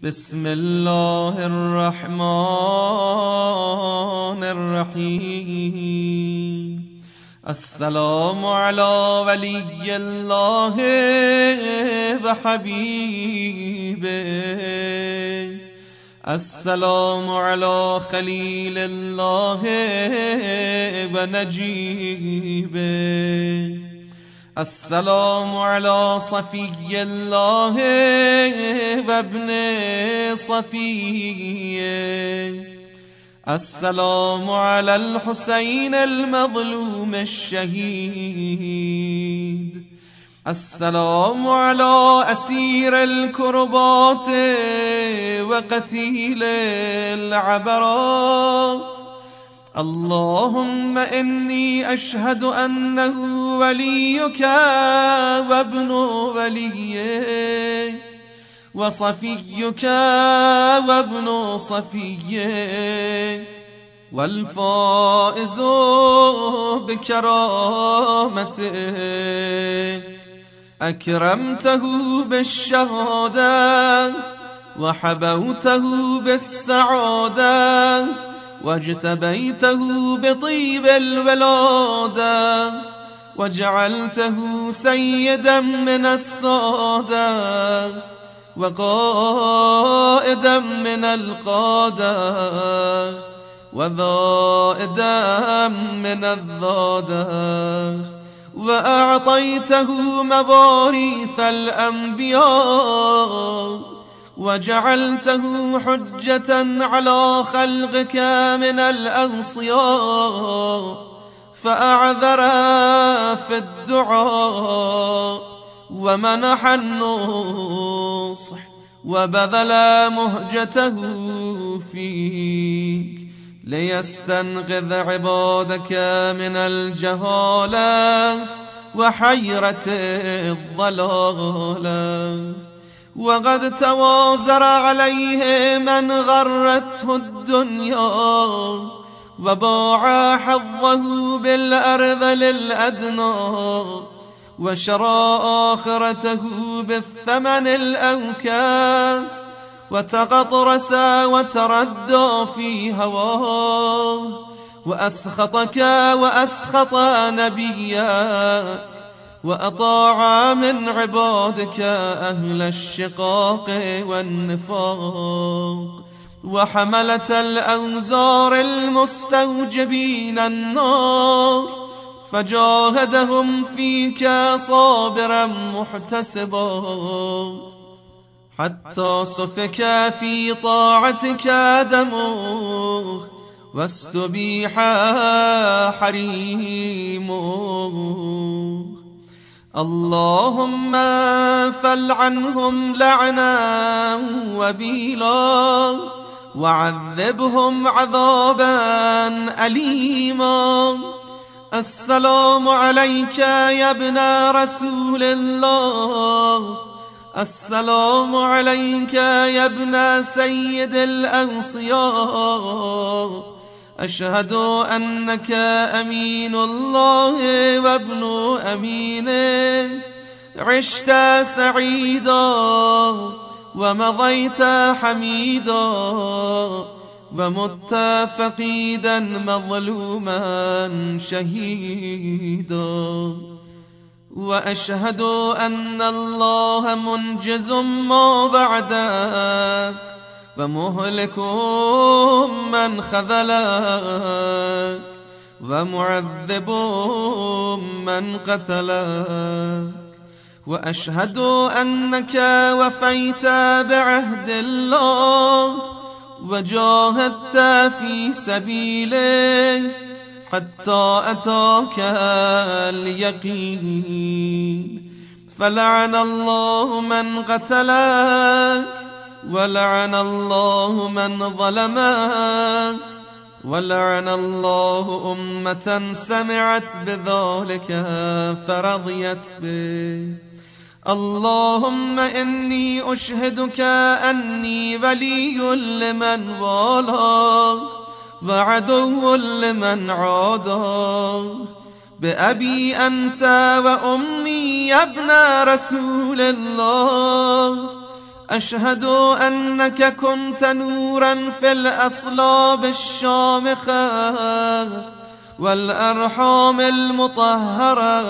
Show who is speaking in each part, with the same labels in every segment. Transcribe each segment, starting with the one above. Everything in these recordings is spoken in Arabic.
Speaker 1: بسم الله الرحمن الرحيم. السلام على ولي الله وحبيبه، السلام على خليل الله ونجيبه، السلام على صفي الله وابن صفيه، السلام على الحسين المظلوم الشهيد، السلام على أسير الكربات وقتيل العبرات. اللهم إني أشهد أنه وليك وابن وليك وصفيك وابن صفيك والفائز بكرامته، أكرمته بالشهادة وحبوته بالسعادة واجتبيته بطيب الولادة وجعلته سيدا من السادة وقائدا من القادة وذائدا من الذادة، وأعطيته مواريث الأنبياء وجعلته حجة على خلقك من الأغصياء، فأعذر في الدعاء ومنح النصح وبذل مهجته فيك ليستنقذ عبادك من الجهالة وحيرة الضلالة. وقد توازر عليه من غرته الدنيا وباع حظه بالأرض للأدنى وشرى آخرته بالثمن الأوكاس وتغطرس وتردى في هواه، وأسخطك وأسخط نبيك وأطاع من عبادك أهل الشقاق والنفاق وحملة الأوزار المستوجبين النار، فجاهدهم فيك صابرا محتسبا حتى سفك في طاعتك دمه واستبيح حريمه. اللهم فلعنهم لعنا وبيلا وعذبهم عذابا أليما. السلام عليك يا ابن رسول الله، السلام عليك يا ابن سيد الأوصياء، أشهد أنك أمين الله وابن أمينه، عشت سعيدا ومضيت حميدا ومت فقيدا مظلوما شهيدا. وأشهد أن الله منجز ما بعدك ومهلك من خذلك ومعذب من قتلك. وأشهد أنك وفيت بعهد الله وجاهدت في سبيله حتى أتاك اليقين، فلعن الله من قتلك ولعن الله من ظلمك ولعن الله أمة سمعت بذلك فرضيت به. اللهم إني أشهدك أني ولي لمن والاه وعدو لمن عاداه، بأبي أنت وأمي يا ابن رسول الله، أشهد أنك كنت نورا في الأصلاب الشامخة والأرحام المطهرة،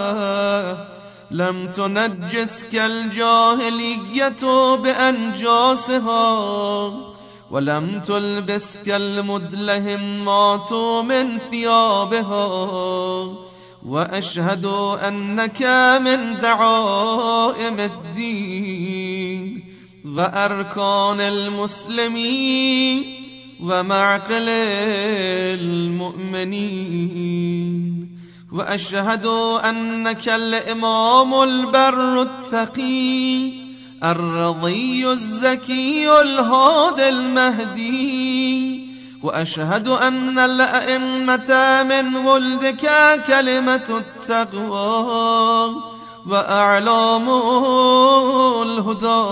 Speaker 1: لم تنجسك الجاهلية بأنجاسها، ولم تلبسك المدلهمات من ثيابها. وأشهد أنك من دعائم الدين وأركان المسلمين ومعقل المؤمنين. وأشهد أنك الإمام البر التقي الرضي الزكي الهادي المهدي. وأشهد أن الأئمة من ولدك كلمة التقوى وأعلام الهدى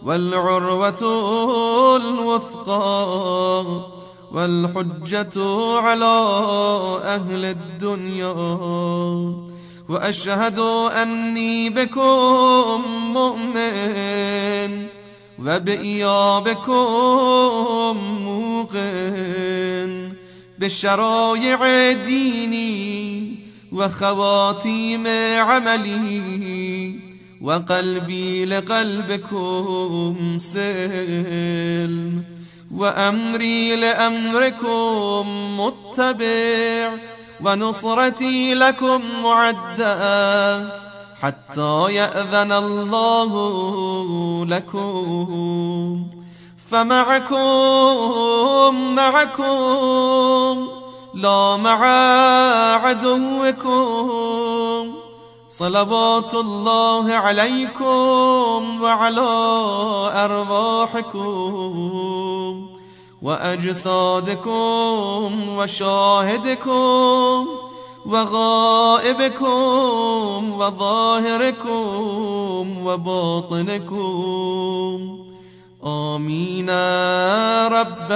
Speaker 1: والعروة الوثقى والحجة على أهل الدنيا. وأشهد أني بكم مؤمن وبإيابكم موقن بشرائع ديني وخواتيم عملي، وقلبي لقلبكم سلم، وأمري لأمركم متبع، ونصرتي لكم معدة حتى يأذن الله لكم. فمعكم لا مع عدوكم. صلوات الله عليكم وعلى أرواحكم وأجسادكم وشاهدكم وغائبكم وظاهركم وباطنكم. آمين رب